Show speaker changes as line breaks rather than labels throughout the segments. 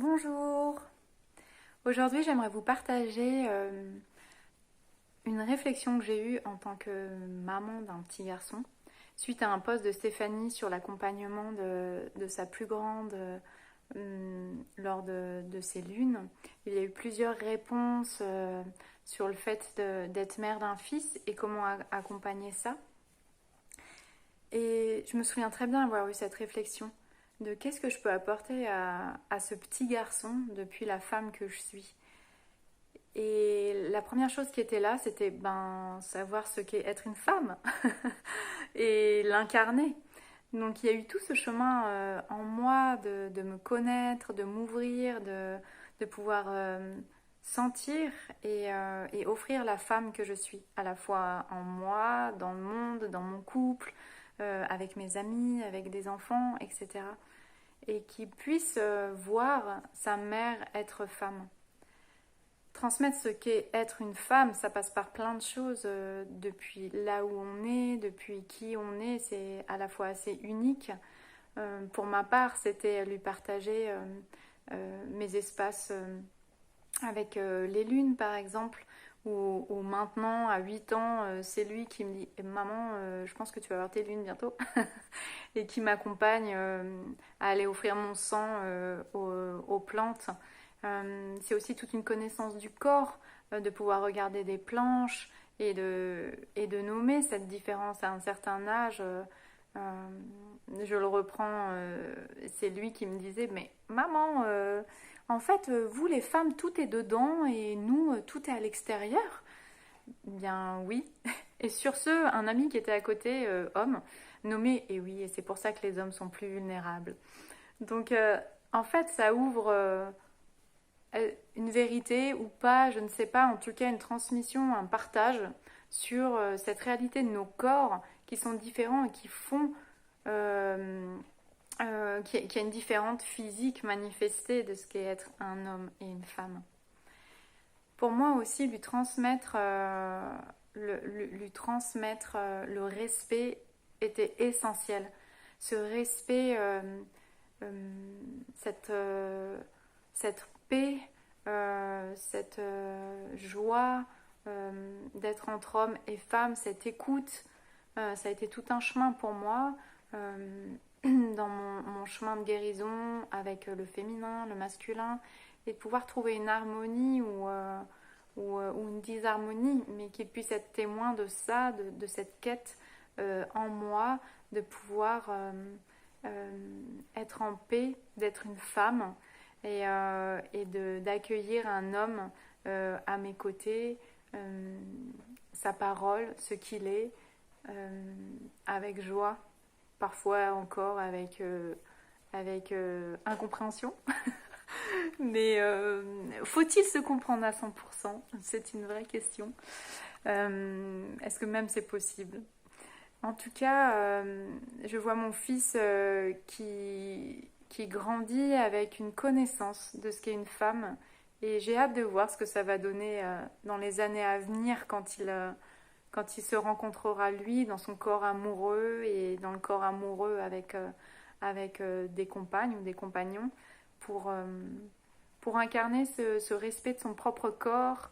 Bonjour. Aujourd'hui, j'aimerais vous partager une réflexion que j'ai eue en tant que maman d'un petit garçon suite à un post de Stéphanie sur l'accompagnement de sa plus grande lors de ses lunes. Il y a eu plusieurs réponses sur le fait d'être mère d'un fils et comment accompagner ça. Et je me souviens très bien avoir eu cette réflexion de qu'est-ce que je peux apporter à ce petit garçon depuis la femme que je suis. Et la première chose qui était là, c'était savoir ce qu'est être une femme et l'incarner. Donc il y a eu tout ce chemin en moi de me connaître, de m'ouvrir, de pouvoir sentir et offrir la femme que je suis, à la fois en moi, dans le monde, dans mon couple, avec mes amis, avec des enfants, etc. Et qui puisse voir sa mère être femme. Transmettre ce qu'est être une femme, ça passe par plein de choses, depuis là où on est, depuis qui on est, c'est à la fois assez unique. Pour ma part, c'était lui partager mes espaces avec les lunes, par exemple, ou maintenant, à 8 ans, c'est lui qui me dit Maman, je pense que tu vas avoir tes lunes bientôt, et qui m'accompagne à aller offrir mon sang aux plantes. C'est aussi toute une connaissance du corps, de pouvoir regarder des planches et de nommer cette différence à un certain âge. Je le reprends, c'est lui qui me disait mais maman, en fait vous les femmes tout est dedans et nous tout est à l'extérieur. Bien oui. Et sur ce, un ami qui était à côté, homme, nommé et oui, et c'est pour ça que les hommes sont plus vulnérables. Donc en fait ça ouvre une vérité ou pas, je ne sais pas, en tout cas une transmission, un partage sur cette réalité de nos corps qui sont différents et qui font qu'il y a une différence physique manifestée de ce qu'est être un homme et une femme. Pour moi aussi, lui transmettre le respect était essentiel. Ce respect, cette, cette paix, cette joie d'être entre hommes et femmes, cette écoute, ça a été tout un chemin pour moi dans mon chemin de guérison avec le féminin, le masculin, et de pouvoir trouver une harmonie ou une disharmonie, mais qu'il puisse être témoin de ça, de cette quête en moi, de pouvoir être en paix, d'être une femme et d'accueillir un homme à mes côtés, sa parole, ce qu'il est, avec joie, parfois encore avec incompréhension. Mais faut-il se comprendre à 100%? C'est une vraie question. Est-ce que même c'est possible? En tout cas, je vois mon fils qui grandit avec une connaissance de ce qu'est une femme et j'ai hâte de voir ce que ça va donner dans les années à venir quand il se rencontrera lui dans son corps amoureux et dans le corps amoureux avec des compagnes ou des compagnons pour, euh, pour incarner ce respect de son propre corps,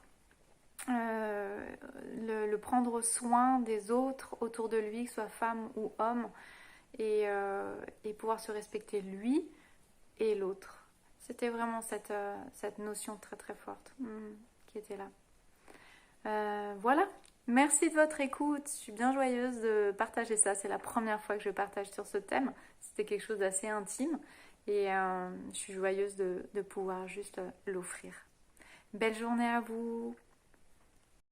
le prendre soin des autres autour de lui, que ce soit femme ou homme, et pouvoir se respecter lui et l'autre. C'était vraiment cette notion très très forte qui était là. Voilà. Merci de votre écoute. Je suis bien joyeuse de partager ça. C'est la première fois que je partage sur ce thème. C'était quelque chose d'assez intime et je suis joyeuse de pouvoir juste l'offrir. Belle journée à vous.